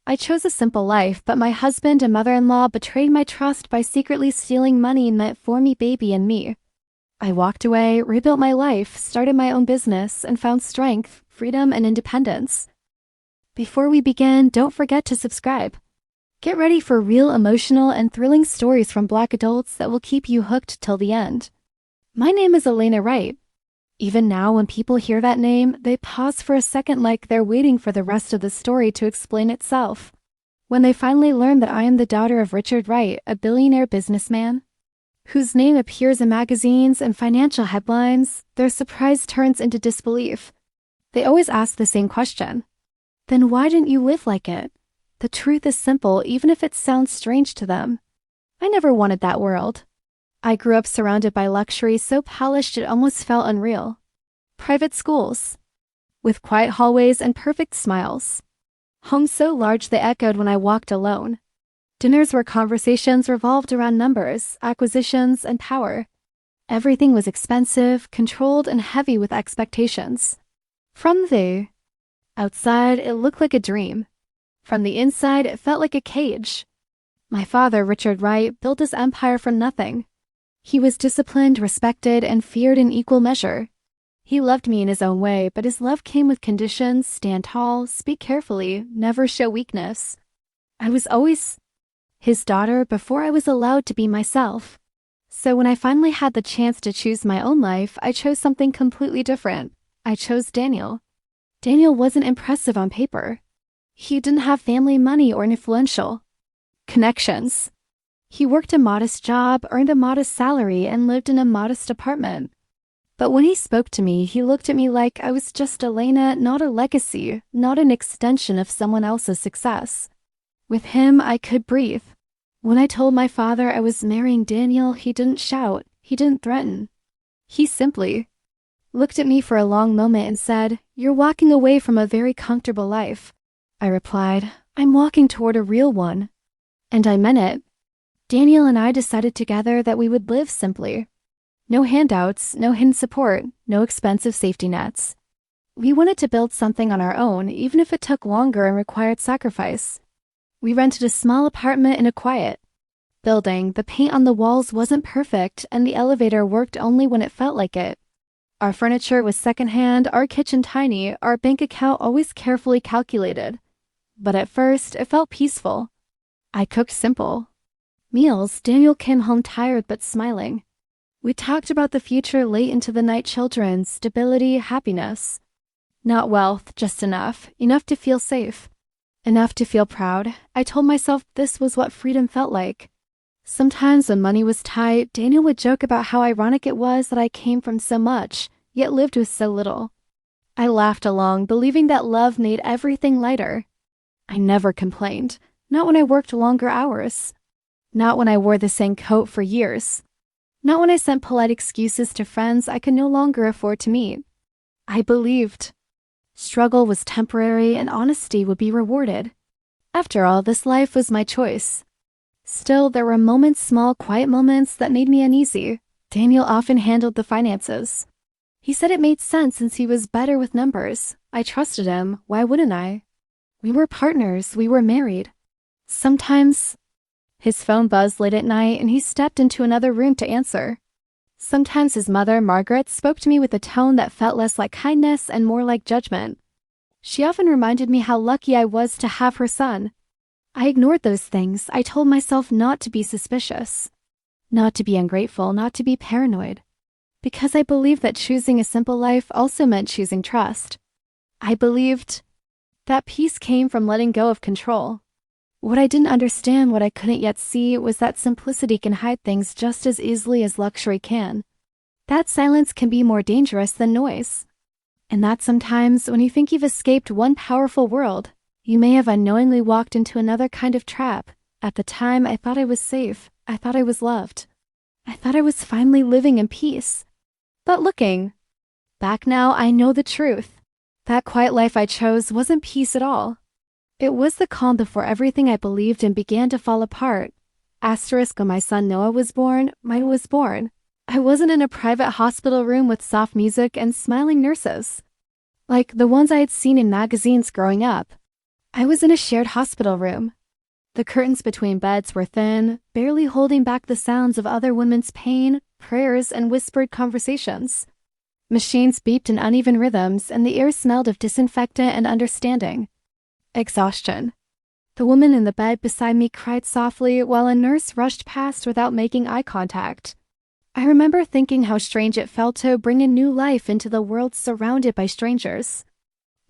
I chose a simple life, but my husband and mother-in-law betrayed my trust by secretly stealing money meant for me, baby, and me. I walked away, rebuilt my life, started my own business, and found strength, freedom, and independence. Before we begin, don't forget to subscribe. Get ready for real emotional and thrilling stories from Black adults that will keep you hooked till the end. My name is Elena Wright. Even now, when people hear that name, they pause for a second like they're waiting for the rest of the story to explain itself. When they finally learn that I am the daughter of Richard Wright, a billionaire businessman, whose name appears in magazines and financial headlines, their surprise turns into disbelief. They always ask the same question. Then why didn't you live like it? The truth is simple, even if it sounds strange to them. I never wanted that world. I grew up surrounded by luxury so polished it almost felt unreal. Private schools, with quiet hallways and perfect smiles. Homes so large they echoed when I walked alone. Dinners where conversations revolved around numbers, acquisitions, and power. Everything was expensive, controlled, and heavy with expectations. From the outside, it looked like a dream. From the inside, it felt like a cage. My father, Richard Wright, built his empire from nothing. He was disciplined, respected, and feared in equal measure. He loved me in his own way, but his love came with conditions: stand tall, speak carefully, never show weakness. I was always his daughter before I was allowed to be myself. So when I finally had the chance to choose my own life, I chose something completely different. I chose Daniel. Daniel wasn't impressive on paper. He didn't have family money or influential connections. He worked a modest job, earned a modest salary, and lived in a modest apartment. But when he spoke to me, he looked at me like I was just Elena, not a legacy, not an extension of someone else's success. With him, I could breathe. When I told my father I was marrying Daniel, he didn't shout, he didn't threaten. He simply looked at me for a long moment and said, "You're walking away from a very comfortable life." I replied, "I'm walking toward a real one." And I meant it. Daniel and I decided together that we would live simply. No handouts, no hidden support, no expensive safety nets. We wanted to build something on our own, even if it took longer and required sacrifice. We rented a small apartment in a quiet building. The paint on the walls wasn't perfect, and the elevator worked only when it felt like it. Our furniture was secondhand, our kitchen tiny, our bank account always carefully calculated. But at first, it felt peaceful. I cooked simple meals. Daniel came home tired but smiling. We talked about the future late into the night: children, stability, happiness. Not wealth, just enough to feel safe, enough to feel proud. I told myself this was what freedom felt like. Sometimes when money was tight, Daniel would joke about how ironic it was that I came from so much, yet lived with so little. I laughed along, believing that love made everything lighter. I never complained, not when I worked longer hours. Not when I wore the same coat for years. Not when I sent polite excuses to friends I could no longer afford to meet. I believed struggle was temporary and honesty would be rewarded. After all, this life was my choice. Still, there were moments, small, quiet moments, that made me uneasy. Daniel often handled the finances. He said it made sense since he was better with numbers. I trusted him. Why wouldn't I? We were partners. We were married. Sometimes his phone buzzed late at night and he stepped into another room to answer. Sometimes his mother, Margaret, spoke to me with a tone that felt less like kindness and more like judgment. She often reminded me how lucky I was to have her son. I ignored those things. I told myself not to be suspicious, not to be ungrateful, not to be paranoid, because I believed that choosing a simple life also meant choosing trust. I believed that peace came from letting go of control. What I didn't understand, what I couldn't yet see, was that simplicity can hide things just as easily as luxury can. That silence can be more dangerous than noise. And that sometimes, when you think you've escaped one powerful world, you may have unknowingly walked into another kind of trap. At the time, I thought I was safe. I thought I was loved. I thought I was finally living in peace. But looking back now, I know the truth. That quiet life I chose wasn't peace at all. It was the calm before everything I believed in began to fall apart. When my son Noah was born, mine was born. I wasn't in a private hospital room with soft music and smiling nurses, like the ones I had seen in magazines growing up. I was in a shared hospital room. The curtains between beds were thin, barely holding back the sounds of other women's pain, prayers, and whispered conversations. Machines beeped in uneven rhythms, and the air smelled of disinfectant and understanding. Exhaustion. The woman in the bed beside me cried softly while a nurse rushed past without making eye contact. I remember thinking how strange it felt to bring a new life into the world surrounded by strangers.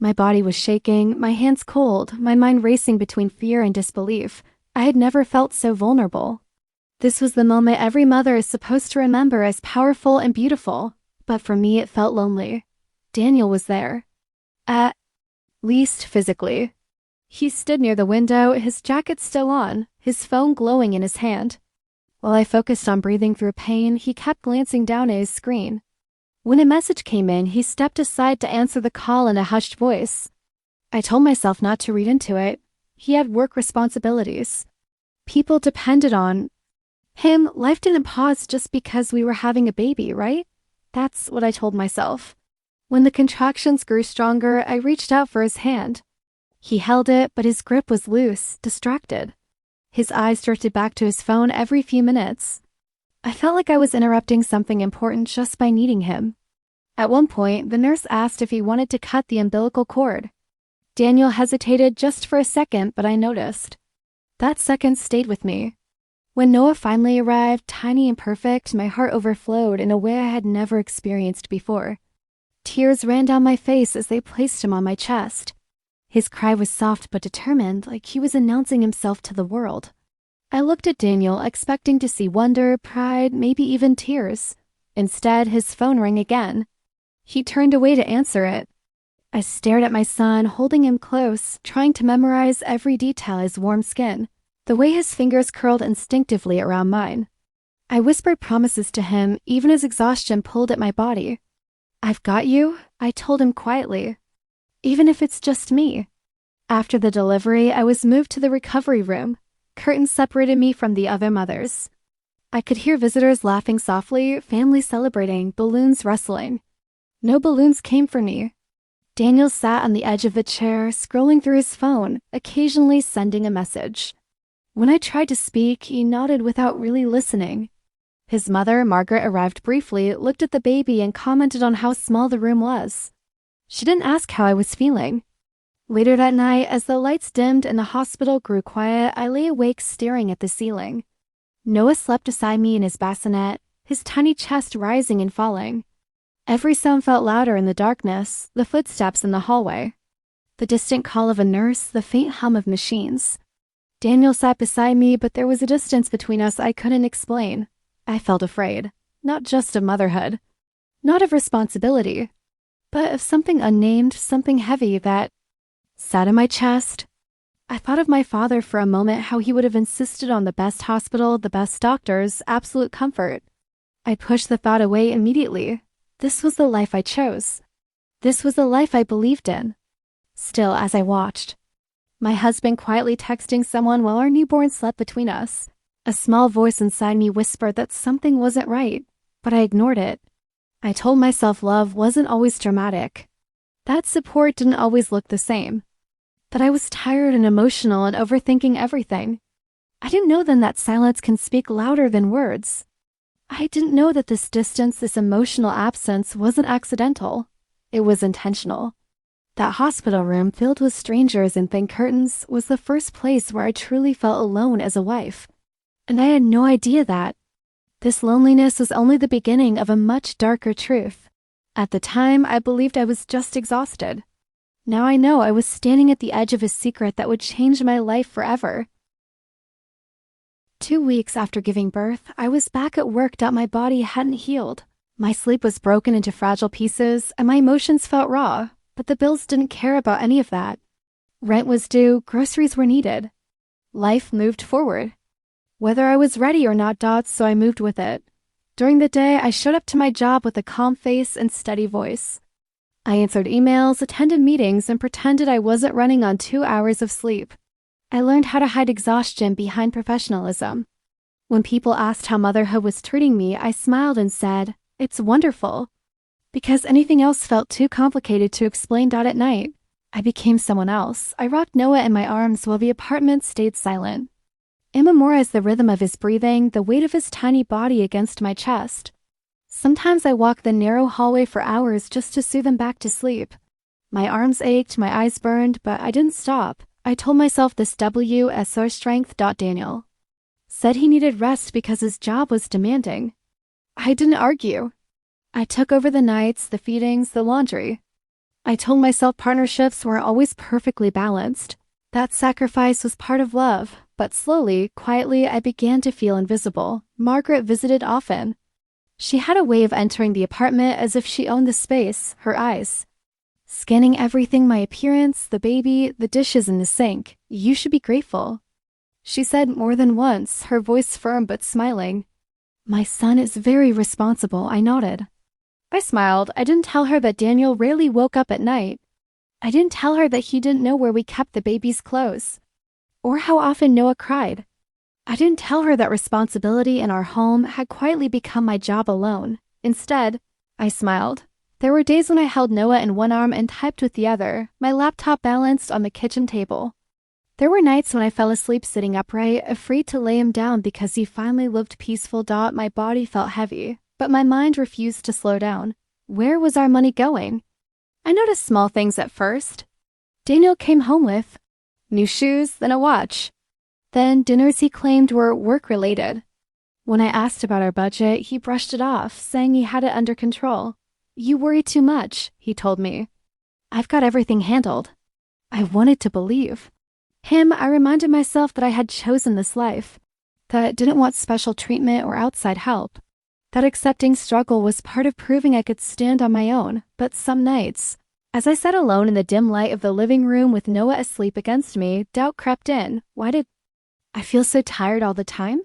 My body was shaking, my hands cold, my mind racing between fear and disbelief. I had never felt so vulnerable. This was the moment every mother is supposed to remember as powerful and beautiful, but for me it felt lonely. Daniel was there. At least physically. He stood near the window, his jacket still on, his phone glowing in his hand. While I focused on breathing through pain, he kept glancing down at his screen. When a message came in, he stepped aside to answer the call in a hushed voice. I told myself not to read into it. He had work responsibilities. People depended on him. Life didn't pause just because we were having a baby, right? That's what I told myself. When the contractions grew stronger, I reached out for his hand. He held it, but his grip was loose, distracted. His eyes drifted back to his phone every few minutes. I felt like I was interrupting something important just by needing him. At one point, the nurse asked if he wanted to cut the umbilical cord. Daniel hesitated just for a second, but I noticed. That second stayed with me. When Noah finally arrived, tiny and perfect, my heart overflowed in a way I had never experienced before. Tears ran down my face as they placed him on my chest. His cry was soft but determined, like he was announcing himself to the world. I looked at Daniel, expecting to see wonder, pride, maybe even tears. Instead, his phone rang again. He turned away to answer it. I stared at my son, holding him close, trying to memorize every detail: his warm skin, the way his fingers curled instinctively around mine. I whispered promises to him, even as exhaustion pulled at my body. "I've got you," I told him quietly. "Even if it's just me." After the delivery, I was moved to the recovery room. Curtains separated me from the other mothers. I could hear visitors laughing softly, families celebrating, balloons rustling. No balloons came for me. Daniel sat on the edge of the chair, scrolling through his phone, occasionally sending a message. When I tried to speak, he nodded without really listening. His mother, Margaret, arrived briefly, looked at the baby, and commented on how small the room was. She didn't ask how I was feeling. Later that night, as the lights dimmed and the hospital grew quiet, I lay awake staring at the ceiling. Noah slept beside me in his bassinet, his tiny chest rising and falling. Every sound felt louder in the darkness, the footsteps in the hallway, the distant call of a nurse, the faint hum of machines. Daniel sat beside me, but there was a distance between us I couldn't explain. I felt afraid, not just of motherhood, not of responsibility, but of something unnamed, something heavy that sat in my chest. I thought of my father for a moment, how he would have insisted on the best hospital, the best doctors, absolute comfort. I pushed the thought away immediately. This was the life I chose. This was the life I believed in. Still, as I watched, my husband quietly texting someone while our newborn slept between us, a small voice inside me whispered that something wasn't right, but I ignored it. I told myself love wasn't always dramatic. That support didn't always look the same. That I was tired and emotional and overthinking everything. I didn't know then that silence can speak louder than words. I didn't know that this distance, this emotional absence, wasn't accidental. It was intentional. That hospital room filled with strangers and thin curtains was the first place where I truly felt alone as a wife. And I had no idea that this loneliness was only the beginning of a much darker truth. At the time, I believed I was just exhausted. Now I know I was standing at the edge of a secret that would change my life forever. 2 weeks after giving birth, I was back at work that my body hadn't healed. My sleep was broken into fragile pieces, and my emotions felt raw, but the bills didn't care about any of that. Rent was due, groceries were needed. Life moved forward. Whether I was ready or not, so I moved with it. During the day, I showed up to my job with a calm face and steady voice. I answered emails, attended meetings, and pretended I wasn't running on 2 hours of sleep. I learned how to hide exhaustion behind professionalism. When people asked how motherhood was treating me, I smiled and said, "It's wonderful," because anything else felt too complicated to explain. At night, I became someone else. I rocked Noah in my arms while the apartment stayed silent. I memorized the rhythm of his breathing, the weight of his tiny body against my chest. Sometimes I walked the narrow hallway for hours just to soothe him back to sleep. My arms ached, my eyes burned, but I didn't stop. I told myself this WSR strength. Daniel said he needed rest because his job was demanding. I didn't argue. I took over the nights, the feedings, the laundry. I told myself partnerships weren't always perfectly balanced. That sacrifice was part of love, but slowly, quietly, I began to feel invisible. Margaret visited often. She had a way of entering the apartment as if she owned the space, her eyes scanning everything, my appearance, the baby, the dishes in the sink. You should be grateful, she said more than once, her voice firm but smiling. My son is very responsible, I nodded. I smiled. I didn't tell her that Daniel rarely woke up at night. I didn't tell her that he didn't know where we kept the baby's clothes, or how often Noah cried. I didn't tell her that responsibility in our home had quietly become my job alone. Instead, I smiled. There were days when I held Noah in one arm and typed with the other, my laptop balanced on the kitchen table. There were nights when I fell asleep sitting upright, afraid to lay him down because he finally looked peaceful. My body felt heavy, but my mind refused to slow down. Where was our money going? I noticed small things at first. Daniel came home with new shoes, then a watch. Then dinners he claimed were work-related. When I asked about our budget, he brushed it off, saying he had it under control. You worry too much, he told me. I've got everything handled. I wanted to believe him. I reminded myself that I had chosen this life, that I didn't want special treatment or outside help, that accepting struggle was part of proving I could stand on my own. But some nights, as I sat alone in the dim light of the living room with Noah asleep against me, doubt crept in. Why did I feel so tired all the time?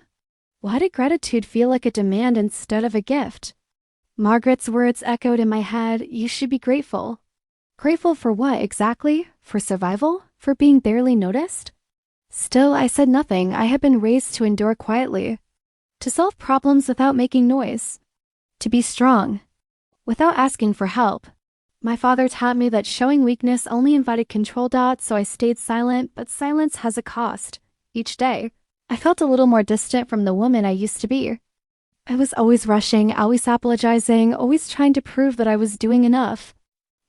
Why did gratitude feel like a demand instead of a gift? Margaret's words echoed in my head. You should be grateful. Grateful for what exactly? For survival? For being barely noticed? Still, I said nothing. I had been raised to endure quietly, to solve problems without making noise, to be strong without asking for help. My father taught me that showing weakness only invited control. So I stayed silent, but silence has a cost. Each day, I felt a little more distant from the woman I used to be. I was always rushing, always apologizing, always trying to prove that I was doing enough.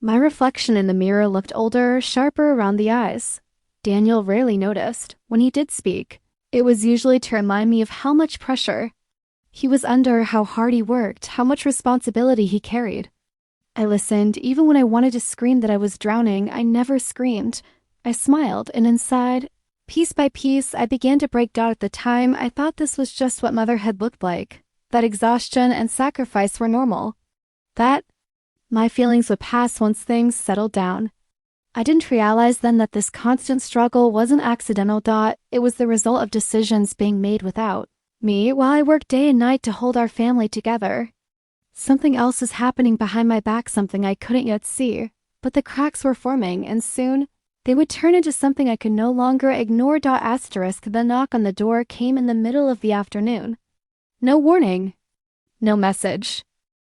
My reflection in the mirror looked older, sharper around the eyes. Daniel rarely noticed. When he did speak, it was usually to remind me of how much pressure he was under, how hard he worked, how much responsibility he carried. I listened. Even when I wanted to scream that I was drowning, I never screamed. I smiled, and inside, piece by piece, I began to break down. At the time, I thought this was just what motherhood looked like, that exhaustion and sacrifice were normal, that my feelings would pass once things settled down. I didn't realize then that this constant struggle wasn't accidental. It was the result of decisions being made without me while I worked day and night to hold our family together. Something else is happening behind my back, something I couldn't yet see, but the cracks were forming, and soon they would turn into something I could no longer ignore. The knock on the door came in the middle of the afternoon. No warning, no message,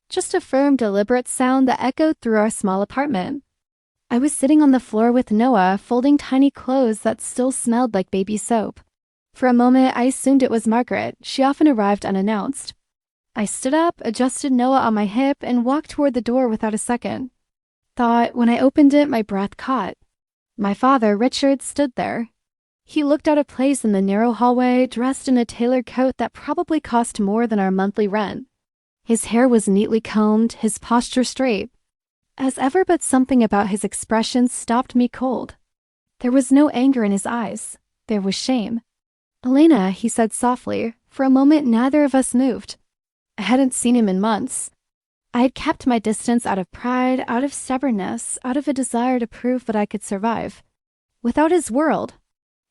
just a firm, deliberate sound that echoed through our small apartment. I was sitting on the floor with Noah, folding tiny clothes that still smelled like baby soap. For a moment, I assumed it was Margaret. She often arrived unannounced. I stood up, adjusted Noah on my hip, and walked toward the door without a second. When I opened it, my breath caught. My father, Richard, stood there. He looked out of place in the narrow hallway, dressed in a tailored coat that probably cost more than our monthly rent. His hair was neatly combed, his posture straight as ever, but something about his expression stopped me cold. There was no anger in his eyes. There was shame. Elena, he said softly. For a moment, neither of us moved. I hadn't seen him in months. I had kept my distance out of pride, out of stubbornness, out of a desire to prove that I could survive without his world.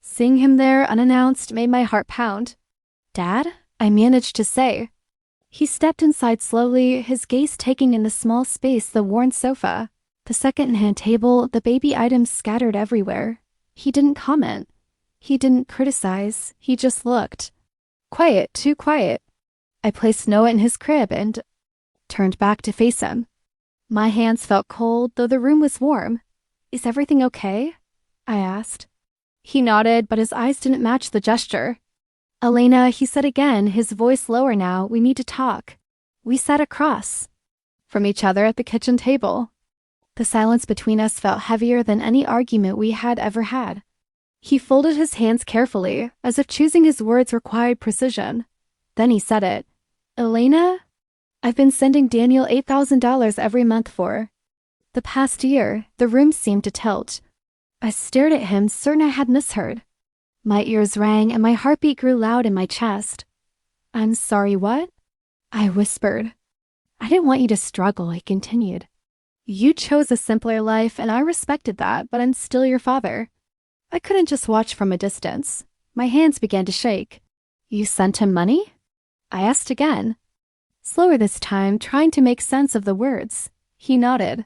Seeing him there unannounced made my heart pound. Dad? I managed to say. He stepped inside slowly, his gaze taking in the small space, the worn sofa, the second-hand table, the baby items scattered everywhere. He didn't comment. He didn't criticize. He just looked. Quiet, too quiet. I placed Noah in his crib and turned back to face him. My hands felt cold, though the room was warm. Is everything okay? I asked. He nodded, but his eyes didn't match the gesture. Elena, he said again, his voice lower now, we need to talk. We sat across from each other at the kitchen table. The silence between us felt heavier than any argument we had ever had. He folded his hands carefully, as if choosing his words required precision. Then he said it. Elena, I've been sending Daniel $8,000 every month for the past year. The room seemed to tilt. I stared at him, certain I had misheard. My ears rang and my heartbeat grew loud in my chest. I'm sorry, what? I whispered. I didn't want you to struggle, he continued. You chose a simpler life and I respected that, but I'm still your father. I couldn't just watch from a distance. My hands began to shake. You sent him money? I asked again. Slower this time, trying to make sense of the words. He nodded.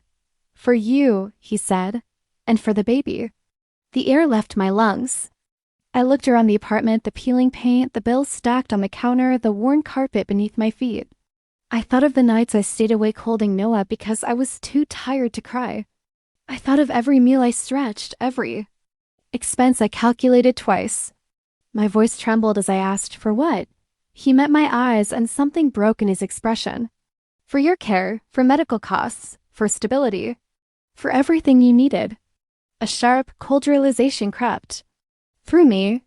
For you, he said, and for the baby. The air left my lungs. I looked around the apartment, the peeling paint, the bills stacked on the counter, the worn carpet beneath my feet. I thought of the nights I stayed awake holding Noah because I was too tired to cry. I thought of every meal I stretched, every expense I calculated twice. My voice trembled as I asked, for what? He met my eyes and something broke in his expression. For your care, for medical costs, for stability, for everything you needed. A sharp, cold realization crept through me.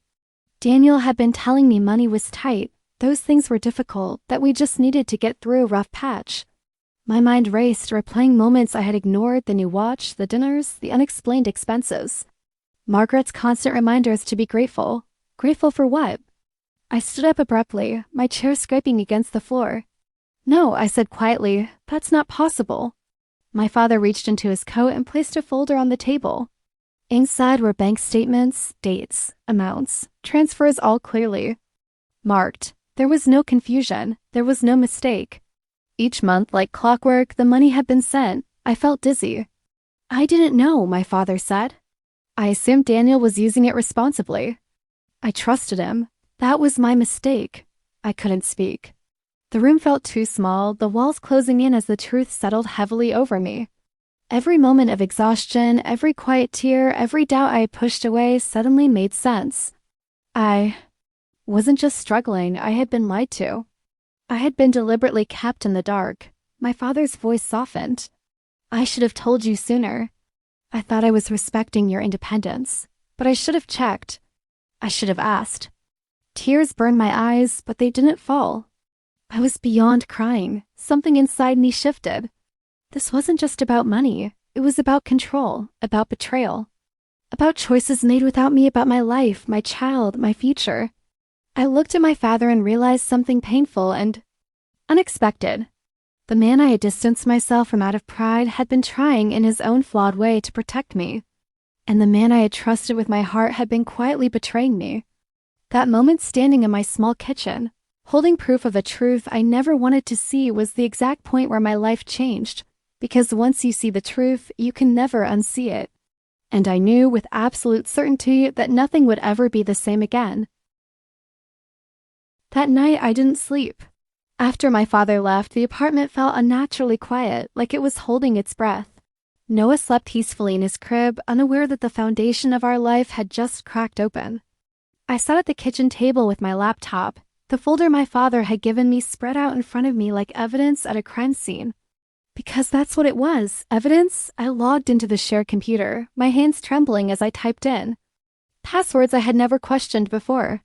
Daniel had been telling me money was tight, those things were difficult, that we just needed to get through a rough patch. My mind raced, replaying moments I had ignored, the new watch, the dinners, the unexplained expenses. Margaret's constant reminders to be grateful. Grateful for what? I stood up abruptly, my chair scraping against the floor. No, I said quietly, that's not possible. My father reached into his coat and placed a folder on the table. Inside were bank statements, dates, amounts, transfers all clearly marked. There was no confusion. There was no mistake. Each month, like clockwork, the money had been sent. I felt dizzy. I didn't know, my father said. I assumed Daniel was using it responsibly. I trusted him. That was my mistake. I couldn't speak. The room felt too small, the walls closing in as the truth settled heavily over me. Every moment of exhaustion, every quiet tear, every doubt I had pushed away suddenly made sense. I wasn't just struggling, I had been lied to. I had been deliberately kept in the dark. My father's voice softened. I should have told you sooner. I thought I was respecting your independence, but I should have checked. I should have asked. Tears burned my eyes, but they didn't fall. I was beyond crying. Something inside me shifted. This wasn't just about money. It was about control, about betrayal, about choices made without me, about my life, my child, my future. I looked at my father and realized something painful and unexpected. The man I had distanced myself from out of pride had been trying in his own flawed way to protect me. And the man I had trusted with my heart had been quietly betraying me. That moment standing in my small kitchen, holding proof of a truth I never wanted to see, was the exact point where my life changed. Because once you see the truth, you can never unsee it. And I knew with absolute certainty that nothing would ever be the same again. That night I didn't sleep. After my father left, the apartment felt unnaturally quiet, like it was holding its breath. Noah slept peacefully in his crib, unaware that the foundation of our life had just cracked open. I sat at the kitchen table with my laptop, the folder my father had given me spread out in front of me like evidence at a crime scene. Because that's what it was, evidence. I logged into the shared computer, my hands trembling as I typed in passwords I had never questioned before.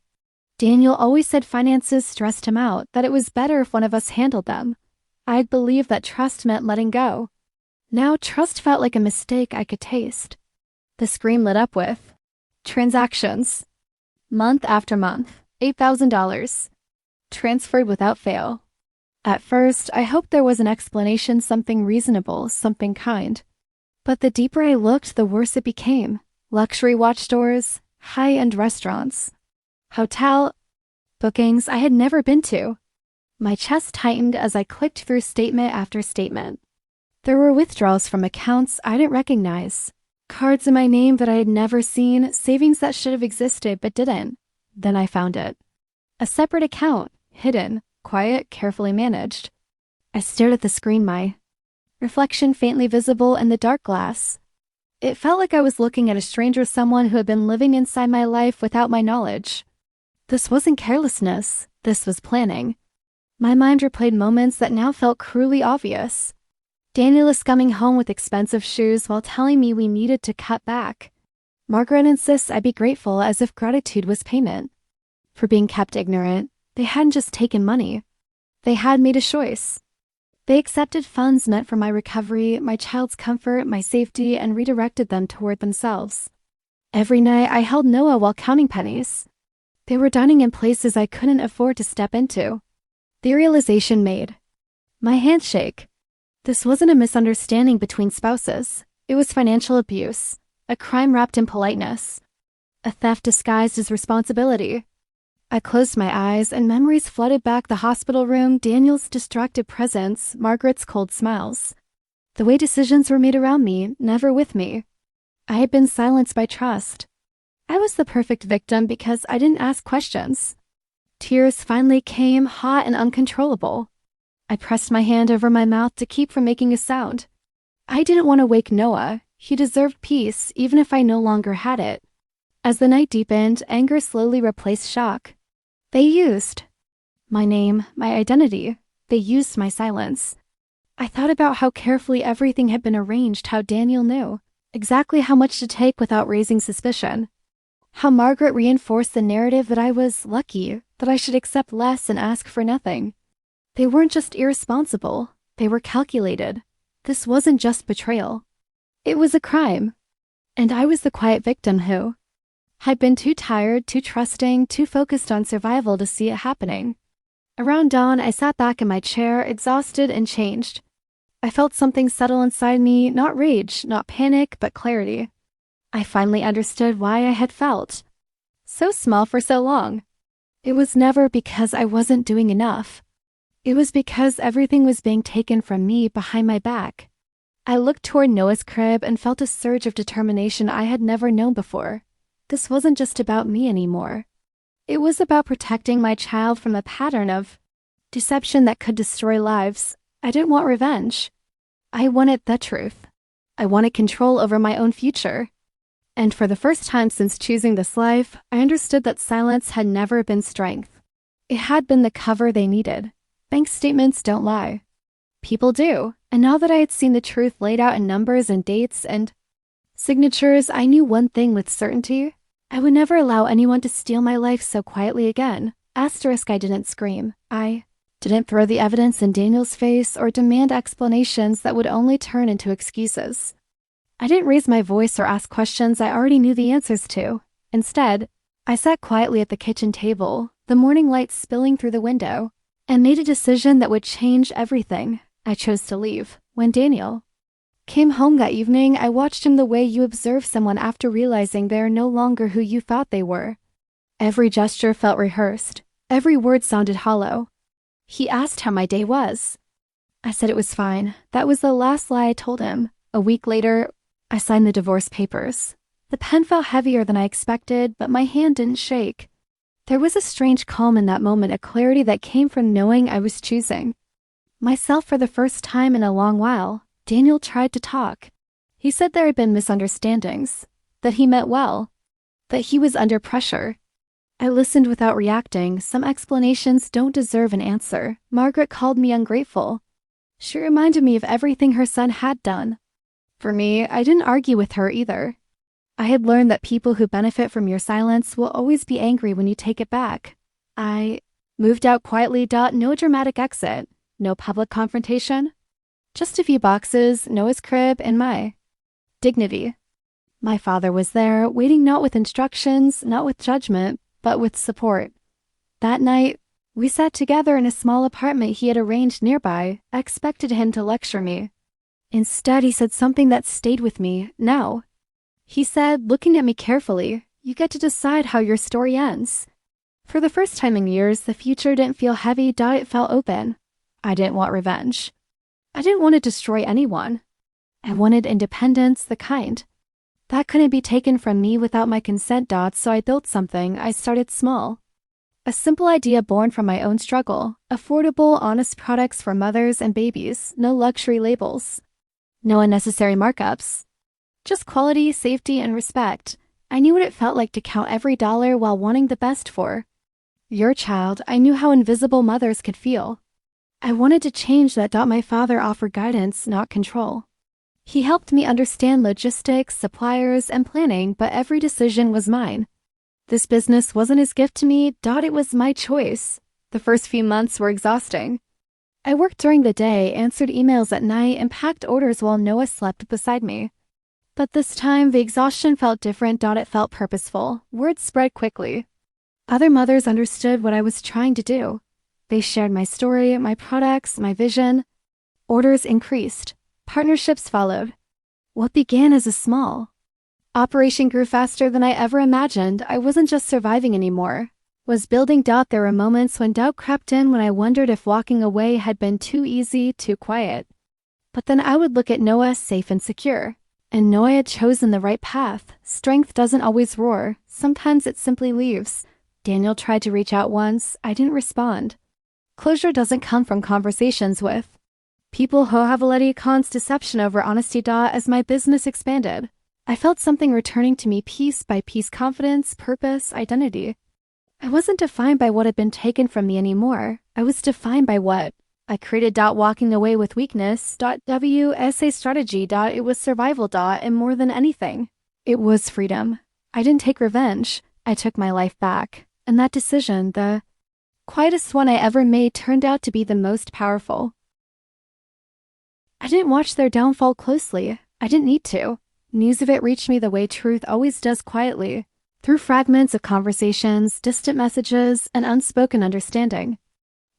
Daniel always said finances stressed him out, that it was better if one of us handled them. I'd believed that trust meant letting go. Now trust felt like a mistake I could taste. The screen lit up with transactions. Month after month, $8,000. Transferred without fail. At first, I hoped there was an explanation, something reasonable, something kind. But the deeper I looked, the worse it became. Luxury watch stores, high-end restaurants, hotel bookings I had never been to. My chest tightened as I clicked through statement after statement. There were withdrawals from accounts I didn't recognize, cards in my name that I had never seen, savings that should have existed but didn't. Then I found it. A separate account, hidden, quiet, carefully managed. I stared at the screen, my reflection faintly visible in the dark glass. It felt like I was looking at a stranger, someone who had been living inside my life without my knowledge. This wasn't carelessness. This was planning. My mind replayed moments that now felt cruelly obvious. Daniel is coming home with expensive shoes while telling me we needed to cut back. Margaret insists I be grateful, as if gratitude was payment. For being kept ignorant, they hadn't just taken money. They had made a choice. They accepted funds meant for my recovery, my child's comfort, my safety, and redirected them toward themselves. Every night I held Noah while counting pennies. They were dining in places I couldn't afford to step into. The realization made my hands shake. This wasn't a misunderstanding between spouses. It was financial abuse, a crime wrapped in politeness, a theft disguised as responsibility. I closed my eyes and memories flooded back: the hospital room, Daniel's distracted presence, Margaret's cold smiles. The way decisions were made around me, never with me. I had been silenced by trust. I was the perfect victim because I didn't ask questions. Tears finally came, hot and uncontrollable. I pressed my hand over my mouth to keep from making a sound. I didn't want to wake Noah. He deserved peace, even if I no longer had it. As the night deepened, anger slowly replaced shock. They used my name, my identity. They used my silence. I thought about how carefully everything had been arranged, how Daniel knew exactly how much to take without raising suspicion. How Margaret reinforced the narrative that I was lucky, that I should accept less and ask for nothing. They weren't just irresponsible, they were calculated. This wasn't just betrayal. It was a crime. And I was the quiet victim who had been too tired, too trusting, too focused on survival to see it happening. Around dawn, I sat back in my chair, exhausted and changed. I felt something settle inside me, not rage, not panic, but clarity. I finally understood why I had felt so small for so long. It was never because I wasn't doing enough. It was because everything was being taken from me behind my back. I looked toward Noah's crib and felt a surge of determination I had never known before. This wasn't just about me anymore. It was about protecting my child from a pattern of deception that could destroy lives. I didn't want revenge. I wanted the truth. I wanted control over my own future. And for the first time since choosing this life, I understood that silence had never been strength. It had been the cover they needed. Bank statements don't lie. People do. And now that I had seen the truth laid out in numbers and dates and signatures, I knew one thing with certainty. I would never allow anyone to steal my life so quietly again. Asterisk, I didn't scream. I didn't throw the evidence in Daniel's face or demand explanations that would only turn into excuses. I didn't raise my voice or ask questions I already knew the answers to. Instead, I sat quietly at the kitchen table, the morning light spilling through the window, and made a decision that would change everything. I chose to leave. When Daniel came home that evening, I watched him the way you observe someone after realizing they are no longer who you thought they were. Every gesture felt rehearsed. Every word sounded hollow. He asked how my day was. I said it was fine. That was the last lie I told him. A week later, I signed the divorce papers. The pen felt heavier than I expected, but my hand didn't shake. There was a strange calm in that moment, a clarity that came from knowing I was choosing myself for the first time in a long while. Daniel tried to talk. He said there had been misunderstandings, that he meant well, that he was under pressure. I listened without reacting. Some explanations don't deserve an answer. Margaret called me ungrateful. She reminded me of everything her son had done. For me, I didn't argue with her either. I had learned that people who benefit from your silence will always be angry when you take it back. I moved out quietly. No dramatic exit. No public confrontation. Just a few boxes, Noah's crib, and my dignity. My father was there, waiting not with instructions, not with judgment, but with support. That night, we sat together in a small apartment he had arranged nearby. I expected him to lecture me. Instead, he said something that stayed with me. Now, he said, looking at me carefully, you get to decide how your story ends. For the first time in years, the future didn't feel heavy. It felt open. I didn't want revenge. I didn't want to destroy anyone. I wanted independence, the kind that couldn't be taken from me without my consent. So I built something. I started small. A simple idea born from my own struggle. Affordable, honest products for mothers and babies. No luxury labels. No unnecessary markups. Just quality, safety, and respect. I knew what it felt like to count every dollar while wanting the best for your child. I knew how invisible mothers could feel. I wanted to change that. My father offered guidance, not control. He helped me understand logistics, suppliers, and planning, but every decision was mine. This business wasn't his gift to me. It was my choice. The first few months were exhausting. I worked during the day, answered emails at night, and packed orders while Noah slept beside me. But this time, the exhaustion felt different. It felt purposeful. Word spread quickly. Other mothers understood what I was trying to do. They shared my story, my products, my vision. Orders increased. Partnerships followed. What began as a small operation grew faster than I ever imagined. I wasn't just surviving anymore. Was building. There were moments when doubt crept in, when I wondered if walking away had been too easy, too quiet. But then I would look at Noah, safe and secure, and know I had chosen the right path. Strength doesn't always roar. Sometimes it simply leaves. Daniel tried to reach out once. I didn't respond. Closure doesn't come from conversations with people who have already cons deception over honesty. As my business expanded, I felt something returning to me piece by piece: confidence, purpose, identity. I wasn't defined by what had been taken from me anymore. I was defined by what I created. Walking away with weakness. WSA strategy. It was survival. And more than anything, it was freedom. I didn't take revenge. I took my life back. And that decision, the quietest one I ever made, turned out to be the most powerful. I didn't watch their downfall closely. I didn't need to. News of it reached me the way truth always does, quietly, through fragments of conversations, distant messages, and unspoken understanding.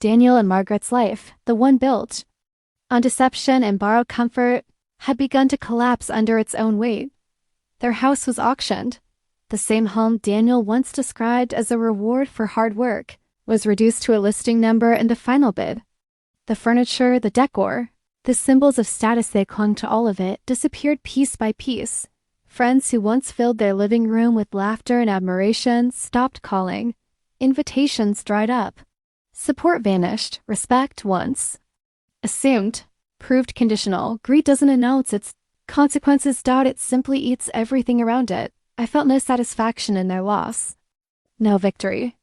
Daniel and Margaret's life, the one built on deception and borrowed comfort, had begun to collapse under its own weight. Their house was auctioned. The same home Daniel once described as a reward for hard work was reduced to a listing number in the final bid. The furniture, the decor, the symbols of status they clung to, all of it disappeared piece by piece. Friends who once filled their living room with laughter and admiration stopped calling. Invitations dried up. Support vanished. Respect, once assumed, proved conditional. Greed doesn't announce its consequences. It simply eats everything around it. I felt no satisfaction in their loss. No victory.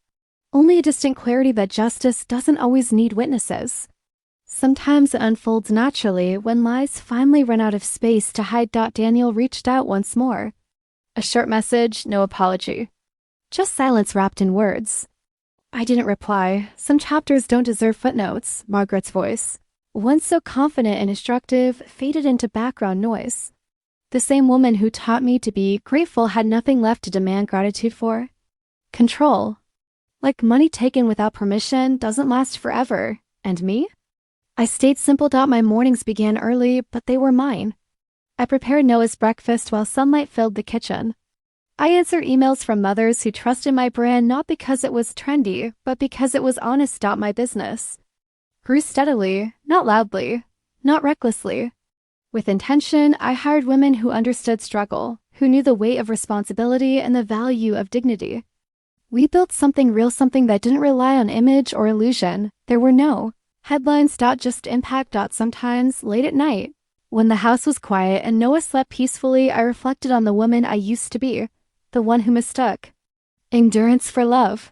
Only a distant clarity that justice doesn't always need witnesses. Sometimes it unfolds naturally when lies finally run out of space to hide. Daniel reached out once more. A short message, no apology. Just silence wrapped in words. I didn't reply. Some chapters don't deserve footnotes. Margaret's voice, once so confident and instructive, faded into background noise. The same woman who taught me to be grateful had nothing left to demand gratitude for. Control, like money taken without permission, doesn't last forever. And me? I stayed simple. My mornings began early, but they were mine. I prepared Noah's breakfast while sunlight filled the kitchen. I answered emails from mothers who trusted my brand, not because it was trendy, but because it was honest. My business grew steadily, not loudly, not recklessly. With intention, I hired women who understood struggle, who knew the weight of responsibility and the value of dignity. We built something real, something that didn't rely on image or illusion. There were no headlines. Just impact. Sometimes, late at night, when the house was quiet and Noah slept peacefully, I reflected on the woman I used to be, the one who mistook endurance for love,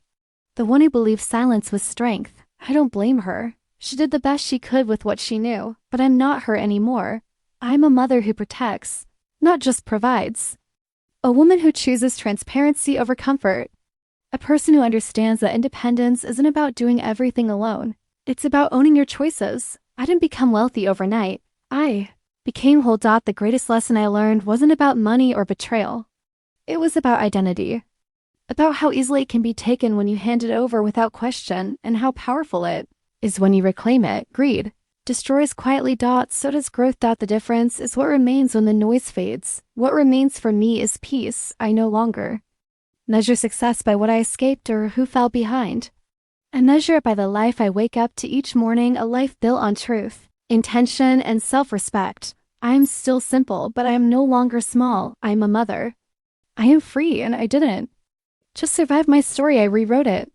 the one who believed silence was strength. I don't blame her. She did the best she could with what she knew, but I'm not her anymore. I'm a mother who protects, not just provides. A woman who chooses transparency over comfort. A person who understands that independence isn't about doing everything alone. It's about owning your choices. I didn't become wealthy overnight. I became whole. The greatest lesson I learned wasn't about money or betrayal. It was about identity. About how easily it can be taken when you hand it over without question, and how powerful it is when you reclaim it. Greed destroys quietly. So does growth. The difference is what remains when the noise fades. What remains for me is peace. I no longer measure success by what I escaped or who fell behind. I measure it by the life I wake up to each morning, a life built on truth, intention, and self-respect. I am still simple, but I am no longer small. I am a mother. I am free, and I didn't just survive my story, I rewrote it.